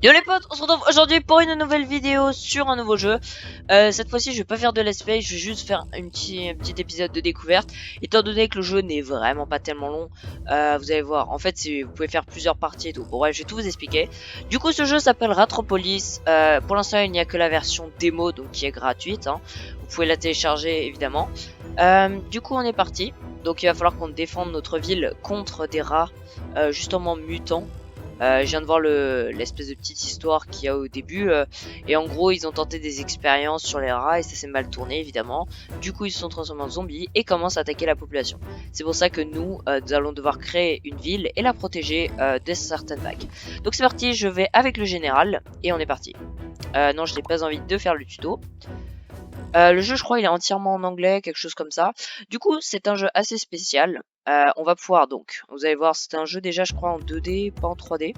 Yo les potes, on se retrouve aujourd'hui pour une nouvelle vidéo sur un nouveau jeu. Cette fois-ci je vais pas faire de let's play, je vais juste faire un petit épisode de découverte. Étant donné que le jeu n'est vraiment pas tellement long, vous allez voir, en fait vous pouvez faire plusieurs parties et tout. Bon bref, je vais tout vous expliquer. Du coup ce jeu s'appelle Ratropolis. Pour l'instant il n'y a que la version démo, donc qui est gratuite, hein. Vous pouvez la télécharger évidemment. Du coup on est parti. Donc il va falloir qu'on défende notre ville contre des rats justement mutants. Je viens de voir l'espèce de petite histoire qu'il y a au début. Et en gros, ils ont tenté des expériences sur les rats et ça s'est mal tourné, évidemment. Du coup, ils se sont transformés en zombies et commencent à attaquer la population. C'est pour ça que nous allons devoir créer une ville et la protéger de certaines vagues. Donc c'est parti, je vais avec le général et on est parti. Non, je n'ai pas envie de faire le tuto. Le jeu, je crois, il est entièrement en anglais, quelque chose comme ça. Du coup, c'est un jeu assez spécial. On va pouvoir donc, vous allez voir, c'est un jeu déjà, je crois, en 2D, pas en 3D.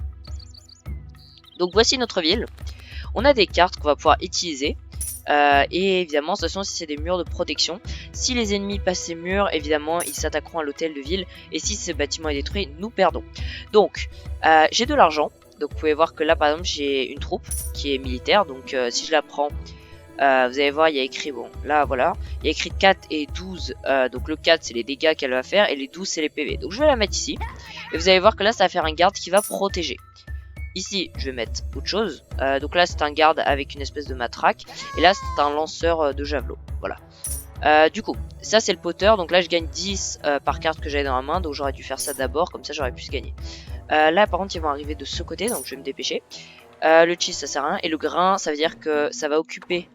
Donc voici notre ville. On a des cartes qu'on va pouvoir utiliser. Et évidemment, de toute façon, si c'est des murs de protection, si les ennemis passent ces murs, évidemment, ils s'attaqueront à l'hôtel de ville. Et si ce bâtiment est détruit, nous perdons. Donc, j'ai de l'argent. Donc, vous pouvez voir que là, par exemple, j'ai une troupe qui est militaire. Donc, si je la prends, vous allez voir, il y a écrit, bon, là, voilà. Il y a écrit 4 et 12. Donc, le 4, c'est les dégâts qu'elle va faire. Et les 12, c'est les PV. Donc, je vais la mettre ici. Et vous allez voir que là, ça va faire un garde qui va protéger. Ici, je vais mettre autre chose. Donc là, c'est un garde avec une espèce de matraque. Et là, c'est un lanceur de javelot. Voilà. Du coup, ça, c'est le poteur. Donc là, je gagne 10 par carte que j'avais dans la main. Donc j'aurais dû faire ça d'abord. Comme ça, j'aurais pu se gagner. Là, par contre, ils vont arriver de ce côté. Donc je vais me dépêcher. Le cheese, ça sert à rien. Et le grain, ça veut dire que ça va occuper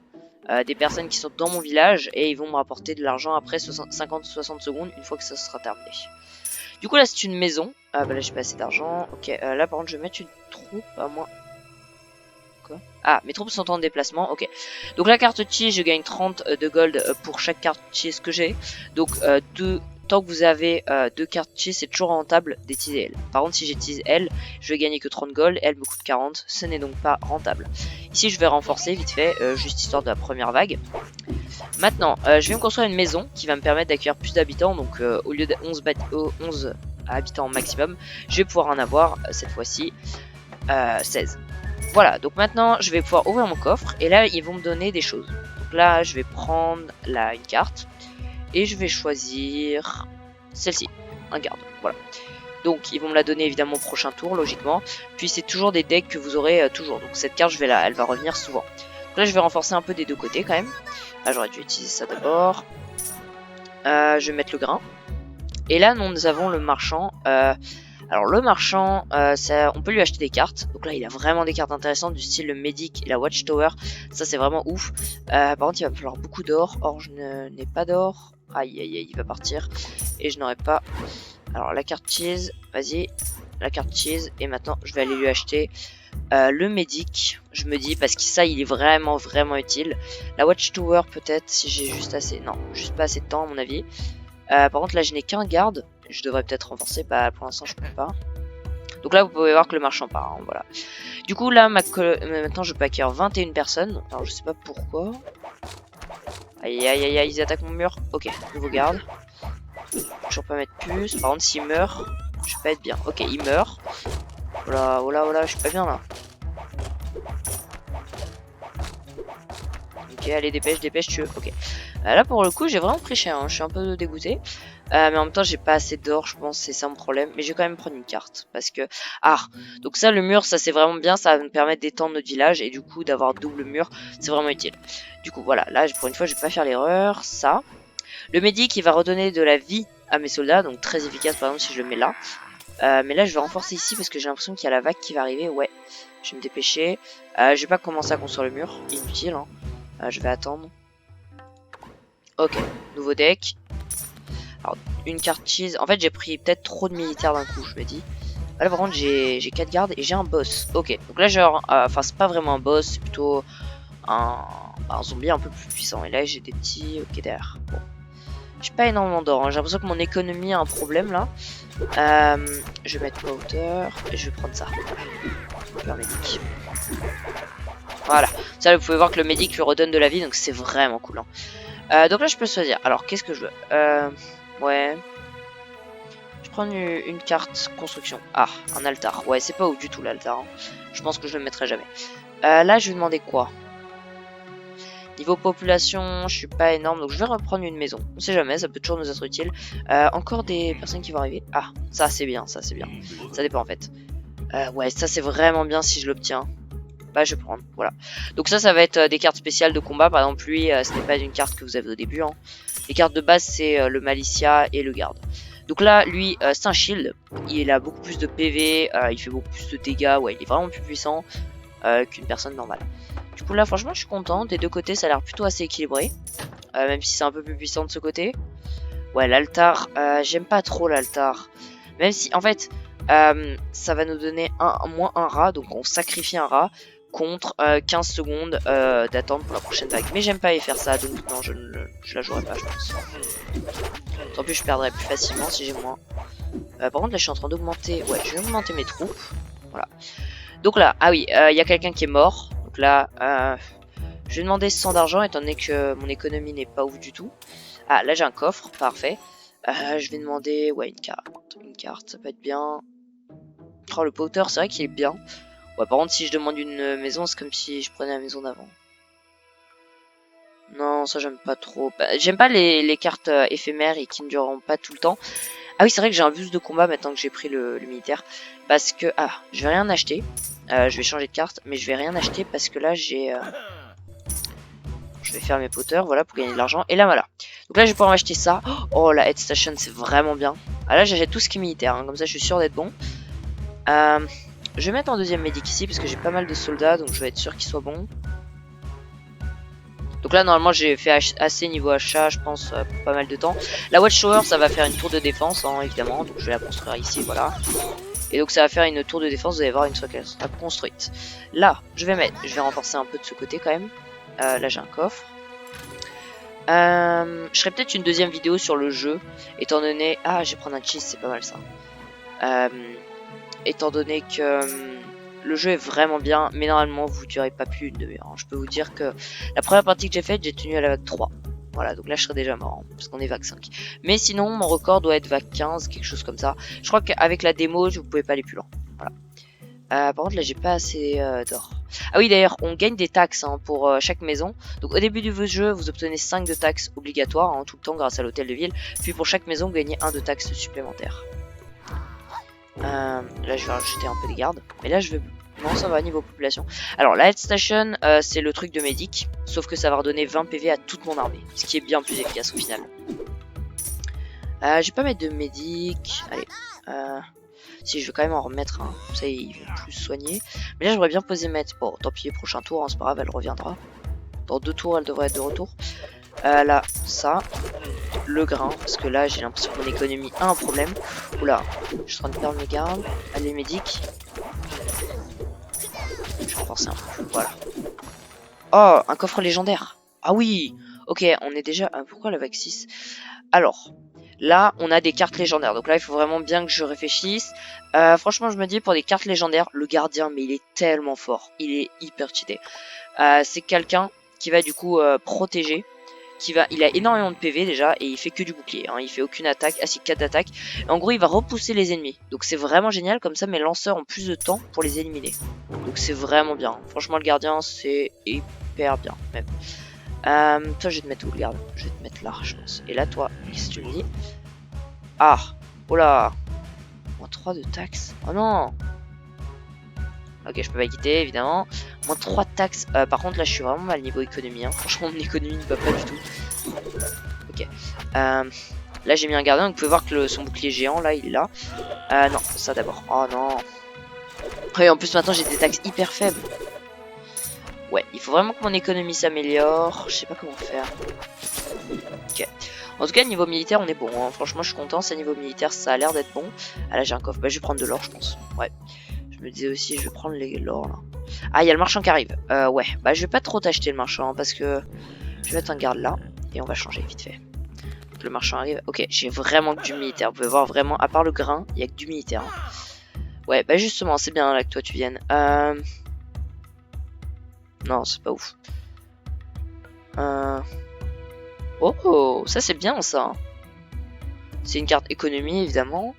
des personnes qui sont dans mon village. Et ils vont me rapporter de l'argent après 50-60 secondes. Une fois que ça sera terminé. Du coup là c'est une maison. Bah là j'ai pas assez d'argent. Ok, là par contre je vais mettre une troupe à moi. Quoi? Ah, mes troupes sont en déplacement. Ok. Donc la carte cheese, je gagne 30 de gold pour chaque carte cheese que j'ai. Donc tant que vous avez deux cartes cheese, c'est toujours rentable d'utiliser elle. Par contre si j'utilise elle, je vais gagner que 30 gold. Elle me coûte 40. Ce n'est donc pas rentable. Ici je vais renforcer vite fait, juste histoire de la première vague. Maintenant, je vais me construire une maison qui va me permettre d'accueillir plus d'habitants. Donc, au lieu de 11 habitants maximum, je vais pouvoir en avoir cette fois-ci 16. Voilà, donc maintenant, je vais pouvoir ouvrir mon coffre. Et là, ils vont me donner des choses. Donc là, je vais prendre une carte. Et je vais choisir celle-ci, un garde. Voilà. Donc, ils vont me la donner évidemment au prochain tour, logiquement. Puis, c'est toujours des decks que vous aurez toujours. Donc, cette carte, elle va revenir souvent. Donc là, je vais renforcer un peu des deux côtés quand même. Ah, j'aurais dû utiliser ça d'abord. Je vais mettre le grain. Et là, nous avons le marchand. Alors, le marchand, on peut lui acheter des cartes. Donc là, il a vraiment des cartes intéressantes du style le Medic et la Watchtower. Ça, c'est vraiment ouf. Par contre, il va me falloir beaucoup d'or. Or, je n'ai pas d'or. Aïe, aïe, aïe, il va partir. Et je n'aurai pas. Alors, la carte cheese, vas-y. La carte cheese. Et maintenant, je vais aller lui acheter le Medic, je me dis, parce que ça, il est vraiment, vraiment utile. La Watchtower, peut-être, si j'ai juste assez. Non, juste pas assez de temps, à mon avis. Par contre, là, je n'ai qu'un garde. Je devrais peut-être renforcer. Bah, pour l'instant, je peux pas. Donc là, vous pouvez voir que le marchand part. Hein, voilà. Du coup, là, maintenant, je peux acquérir 21 personnes. Alors, je sais pas pourquoi. Aïe, aïe, aïe, aïe, ils attaquent mon mur. Ok, nouveau garde. Je peux pas mettre plus. Par contre, s'il meurt, je vais pas être bien. Ok, il meurt. Voilà, voilà, voilà, je suis pas bien là. Ok, allez, dépêche, dépêche, tu veux. Ok. Là, pour le coup, j'ai vraiment pris cher. Hein. Je suis un peu dégoûté. Mais en même temps, j'ai pas assez d'or, je pense. C'est ça mon problème. Mais je vais quand même prendre une carte. Parce que. Ah! Donc, ça, le mur, ça, c'est vraiment bien. Ça va me permettre d'étendre notre village. Et du coup, d'avoir double mur. C'est vraiment utile. Du coup, voilà. Là, pour une fois, je vais pas faire l'erreur. Ça. Le médic, il va redonner de la vie à mes soldats. Donc, très efficace, par exemple, si je le mets là. Mais là, je vais renforcer ici parce que j'ai l'impression qu'il y a la vague qui va arriver. Ouais. Je vais me dépêcher. Je vais pas commencer à construire le mur. Inutile, hein. Je vais attendre. Ok, nouveau deck. Alors, une carte cheese. En fait, j'ai pris peut-être trop de militaires d'un coup, je me dis. Là, par contre, j'ai 4 gardes et j'ai un boss. Ok, donc là, genre, enfin, c'est pas vraiment un boss, c'est plutôt un zombie un peu plus puissant. Et là, j'ai des petits. Ok, derrière. Bon. J'ai pas énormément d'or. Hein. J'ai l'impression que mon économie a un problème là. Je vais mettre ma hauteur et je vais prendre ça. Super médic. Voilà, ça vous pouvez voir que le médic lui redonne de la vie, donc c'est vraiment cool. Hein. Donc là je peux choisir. Alors qu'est-ce que je veux Ouais. Je prends une carte construction. Ah, un altar. Ouais, c'est pas ouf du tout l'altar. Hein. Je pense que je le mettrai jamais. Là, je vais demander quoi? Niveau population, je suis pas énorme, donc je vais reprendre une maison. On sait jamais, ça peut toujours nous être utile. Encore des personnes qui vont arriver. Ah, ça c'est bien, ça c'est bien. Ça dépend en fait. Ouais, ça c'est vraiment bien si je l'obtiens. Bah, je vais prendre, voilà. Donc ça va être des cartes spéciales de combat. Par exemple, lui, ce n'est pas une carte que vous avez au début. Hein. Les cartes de base, c'est le Malicia et le garde. Donc là, lui, c'est un shield. Il a beaucoup plus de PV, il fait beaucoup plus de dégâts. Ouais, il est vraiment plus puissant qu'une personne normale. Du coup là franchement je suis content, des deux côtés ça a l'air plutôt assez équilibré, même si c'est un peu plus puissant de ce côté. Ouais l'altar, j'aime pas trop l'altar, même si en fait ça va nous donner moins un rat, donc on sacrifie un rat contre 15 secondes d'attente pour la prochaine vague. Mais j'aime pas y faire ça, donc non je la jouerai pas je pense. Tant pis je perdrai plus facilement si j'ai moins. Par contre là je suis en train d'augmenter, ouais je vais augmenter mes troupes, voilà. Donc là, ah oui, il y a quelqu'un qui est mort. Donc là, je vais demander 100 d'argent étant donné que mon économie n'est pas ouf du tout. Ah, là j'ai un coffre, parfait. Je vais demander, ouais, une carte. Une carte, ça peut être bien. Oh, le Powder, c'est vrai qu'il est bien. Ouais, par contre, si je demande une maison, c'est comme si je prenais la maison d'avant. Non, ça j'aime pas trop. Bah, j'aime pas les cartes éphémères et qui ne dureront pas tout le temps. Ah oui, c'est vrai que j'ai un bus de combat maintenant que j'ai pris le militaire. Parce que, ah, je vais rien acheter. Je vais changer de carte, mais je vais rien acheter parce que là, j'ai... Je vais faire mes poteurs, voilà, pour gagner de l'argent. Et là, voilà. Donc là, je vais pouvoir m'acheter ça. Oh, la Head Station, c'est vraiment bien. Ah là, j'achète tout ce qui est militaire. Hein. Comme ça, je suis sûr d'être bon. Je vais mettre en deuxième médic ici parce que j'ai pas mal de soldats. Donc, je vais être sûr qu'ils soient bons. Donc là, normalement, j'ai fait assez niveau achat, je pense, pour pas mal de temps. La Watchtower, ça va faire une tour de défense, hein, évidemment. Donc je vais la construire ici, voilà. Et donc ça va faire une tour de défense, vous allez voir une fois qu'elle sera construite. Là, je vais renforcer un peu de ce côté quand même. Là, j'ai un coffre. Je ferai peut-être une deuxième vidéo sur le jeu, étant donné... Ah, je vais prendre un cheese, c'est pas mal ça. Étant donné que... le jeu est vraiment bien, mais normalement vous durez pas plus d'une demi-heure. Je peux vous dire que la première partie que j'ai faite, j'ai tenu à la vague 3. Voilà, donc là je serais déjà mort, hein, parce qu'on est vague 5. Mais sinon, mon record doit être vague 15, quelque chose comme ça. Je crois qu'avec la démo, vous pouvez pas aller plus loin. Voilà. Par contre, là j'ai pas assez d'or. Ah oui, d'ailleurs, on gagne des taxes hein, pour chaque maison. Donc au début du jeu, vous obtenez 5 de taxes obligatoires, hein, tout le temps grâce à l'hôtel de ville. Puis pour chaque maison, vous gagnez 1 de taxes supplémentaires. Là je vais rajouter un peu de garde. Mais là je vais... Non ça va niveau population. Alors la Head Station c'est le truc de médic. Sauf que ça va redonner 20 PV à toute mon armée. Ce qui est bien plus efficace au final. Je vais pas mettre de médic. Allez. Si je vais quand même en remettre un. Comme ça ils vont plus soigner. Mais là j'aimerais bien poser mettre. Bon tant pis prochain tour hein, c'est pas grave elle reviendra. Dans 2 tours elle devrait être de retour. Là ça. Le grain, parce que là j'ai l'impression que mon économie a un problème. Oula, je suis en train de perdre mes gardes. Allez, médic. Je vais renforcer un peu. Voilà. Oh, un coffre légendaire. Ah oui. Ok, on est déjà... pourquoi la vague 6? Alors, là, on a des cartes légendaires. Donc là, il faut vraiment bien que je réfléchisse. Franchement, je me dis, pour des cartes légendaires, le gardien, mais il est tellement fort. Il est hyper cheaté. C'est quelqu'un qui va du coup protéger. Il a énormément de PV déjà et il fait que du bouclier, hein. Il fait aucune attaque, ainsi que 4 d'attaque. En gros il va repousser les ennemis, donc c'est vraiment génial, comme ça mes lanceurs ont plus de temps pour les éliminer. Donc c'est vraiment bien, franchement le gardien c'est hyper bien même. Toi je vais te mettre où le garde? Je vais te mettre là je pense. Et là toi, qu'est-ce que tu me dis? Ah, oh là, moins 3 de taxes, oh non. Ok, je peux pas quitter, évidemment. Moins 3 de taxes. Par contre, là, je suis vraiment mal niveau économie. Hein. Franchement, mon économie ne va pas du tout. Ok. Là, j'ai mis un gardien. Donc, vous pouvez voir que son bouclier géant, là, il est là. Non, ça d'abord. Oh non. Et en plus, maintenant, j'ai des taxes hyper faibles. Ouais, il faut vraiment que mon économie s'améliore. Je sais pas comment faire. Ok. En tout cas, niveau militaire, on est bon. Hein. Franchement, je suis content. C'est niveau militaire, ça a l'air d'être bon. Ah, là, j'ai un coffre. Bah, je vais prendre de l'or, je pense. Ouais. Je me disais aussi, je vais prendre l'or là. Ah, il y a le marchand qui arrive. Ouais, bah je vais pas trop t'acheter le marchand hein, parce que je vais mettre un garde là et on va changer vite fait. Donc, le marchand arrive. Ok, j'ai vraiment que du militaire. Vous pouvez voir vraiment, à part le grain, il y a que du militaire. Hein. Ouais, bah justement, c'est bien là que toi tu viennes. Non, c'est pas ouf. Oh, ça c'est bien ça. C'est une carte économie, évidemment.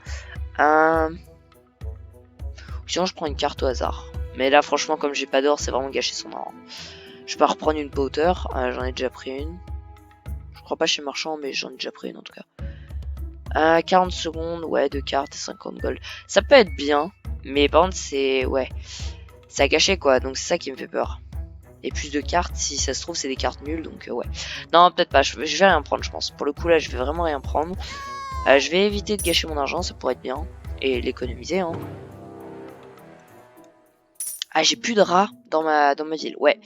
Sinon, je prends une carte au hasard. Mais là, franchement, comme j'ai pas d'or, c'est vraiment gâcher son or. Je peux reprendre une powder. J'en ai déjà pris une. Je crois pas chez Marchand, mais j'en ai déjà pris une en tout cas. 40 secondes, ouais, 2 cartes et 50 gold. Ça peut être bien, mais par contre, c'est... Ouais, c'est à gâcher, quoi. Donc, c'est ça qui me fait peur. Et plus de cartes, si ça se trouve, c'est des cartes nulles, donc ouais. Non, peut-être pas, je vais rien prendre, je pense. Pour le coup, là, je vais vraiment rien prendre. Je vais éviter de gâcher mon argent, ça pourrait être bien. Et l'économiser, hein. Ah, j'ai plus de rats dans ma ville, ouais.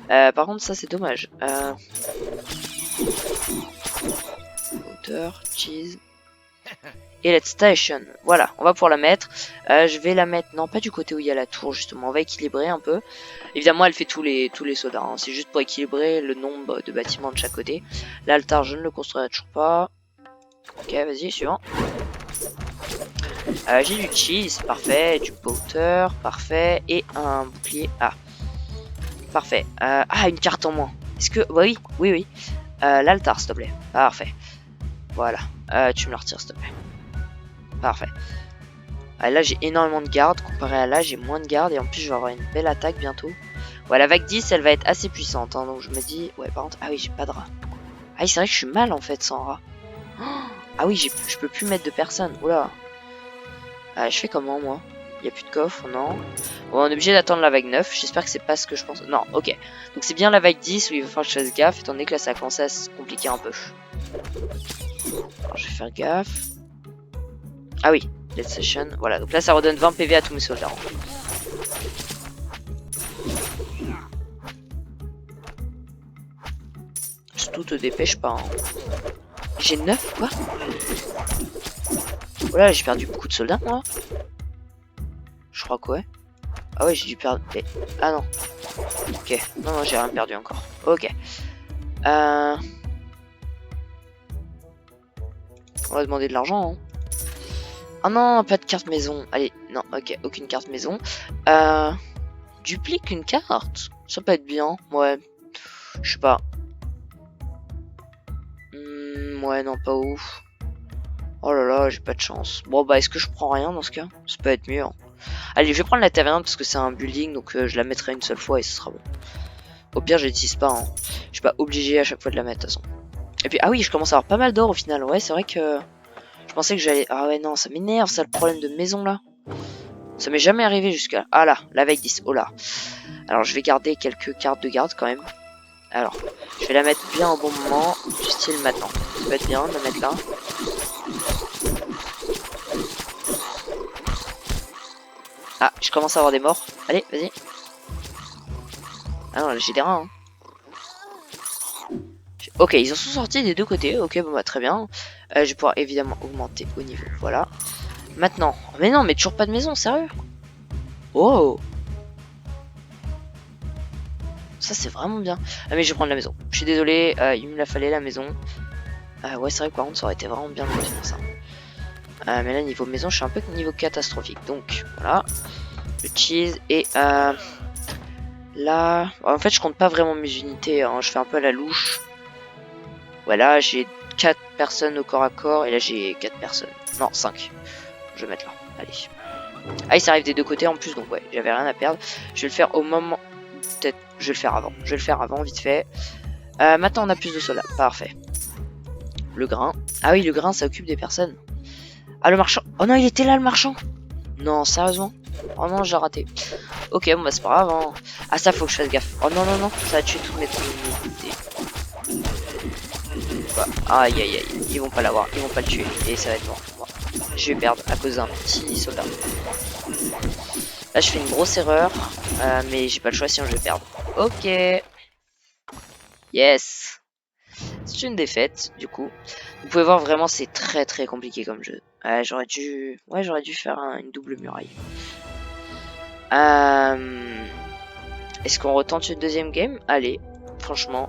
Par contre, ça, c'est dommage. Water, cheese... Et let's station, voilà, on va pouvoir la mettre. Je vais la mettre, non pas du côté où il y a la tour justement, on va équilibrer un peu. Évidemment elle fait tous les soldats, hein. C'est juste pour équilibrer le nombre de bâtiments de chaque côté. L'altar je ne le construirai toujours pas. Ok, vas-y, suivant. J'ai du cheese, parfait, du powder, parfait, et un bouclier, parfait. Une carte en moins. Est-ce que, oui. L'altar s'il te plaît, parfait. Voilà, tu me la retires s'il te plaît. Parfait. Là j'ai énormément de gardes, comparé à là j'ai moins de gardes et en plus je vais avoir une belle attaque bientôt. Ouais, la vague 10 elle va être assez puissante, hein, donc je me dis, ouais par contre, ah oui j'ai pas de rat. Ah oui c'est vrai que je suis mal en fait sans rat. Ah oui je peux plus mettre de personnes, oula. Je fais comment moi? Il y a plus de coffre, non. Bon on est obligé d'attendre la vague 9, j'espère que c'est pas ce que je pense. Non, ok. Donc c'est bien la vague 10 où il va falloir que je fasse gaffe, étant donné que là ça a commencé à se compliquer un peu. Alors je vais faire gaffe. Ah oui, let's session, voilà, donc là ça redonne 20 PV à tous mes soldats. Surtout te dépêche pas. Hein. J'ai 9 quoi? Voilà, j'ai perdu beaucoup de soldats moi. Je crois que ouais. Ah ouais, j'ai dû perdre. Ah non. Ok, non, j'ai rien perdu encore. Ok. On va demander de l'argent. Hein. Oh non, pas de carte maison. Allez, non, ok, aucune carte maison. Duplique une carte. Ça peut être bien. Ouais. Je sais pas. Ouais, non, pas ouf. Oh là là, j'ai pas de chance. Bon, bah, est-ce que je prends rien dans ce cas? Ça peut être mieux. Hein. Allez, je vais prendre la taverne parce que c'est un building, donc je la mettrai une seule fois et ce sera bon. Au pire, je l'utilise pas. Hein. Je suis pas obligé à chaque fois de la mettre, de toute façon. Et puis, ah oui, je commence à avoir pas mal d'or au final. Ouais, c'est vrai que je pensais que j'allais... Ah ouais, non, ça m'énerve, ça, le problème de maison, là. Ça m'est jamais arrivé jusqu'à là. Ah là, la veille 10. Oh là. Alors, je vais garder quelques cartes de garde quand même. Alors, je vais la mettre bien au bon moment, du style maintenant. Ça peut être bien de la mettre là. Ah, je commence à avoir des morts. Allez, vas-y. Ah non, j'ai des reins. Hein. Ok, ils en sont sortis des deux côtés. Ok, bon bah très bien. Je vais pouvoir évidemment augmenter au niveau. Voilà. Maintenant. Mais non, mais toujours pas de maison, sérieux. Oh. Ça c'est vraiment bien. Ah mais je vais prendre la maison. Je suis désolé, il me la fallait la maison. Ouais, c'est vrai que par contre ça aurait été vraiment bien de faire ça. Mais là niveau maison, je suis un peu niveau catastrophique. Donc voilà. Le cheese et là, en fait je compte pas vraiment mes unités, hein. Je fais un peu à la louche. Voilà, j'ai 4 personnes au corps à corps et là j'ai 4 personnes. Non, 5. Je vais mettre là. Allez. Ah, ça arrive des deux côtés en plus, donc ouais, j'avais rien à perdre. Je vais le faire au moment... Peut-être, je vais le faire avant. Je vais le faire avant, vite fait. Maintenant on a plus de soldats. Parfait. Le grain. Ah oui, le grain ça occupe des personnes. Ah, le marchand. Oh non, il était là le marchand. Non, sérieusement. Oh non, j'ai raté. Ok, bon bah c'est pas grave. Hein. Ah ça, faut que je fasse gaffe. Oh non, non, non, ça va tuer toutes mes unités. Aïe aïe aïe, ils vont pas l'avoir, ils vont pas le tuer. Et ça va être mort. Bon. Je vais perdre à cause d'un petit soldat. Là je fais une grosse erreur. Mais j'ai pas le choix sinon je vais perdre. Ok. Yes. C'est une défaite du coup. Vous pouvez voir vraiment c'est très très compliqué comme jeu. J'aurais dû faire une double muraille. Est-ce qu'on retente une deuxième game? Allez, franchement,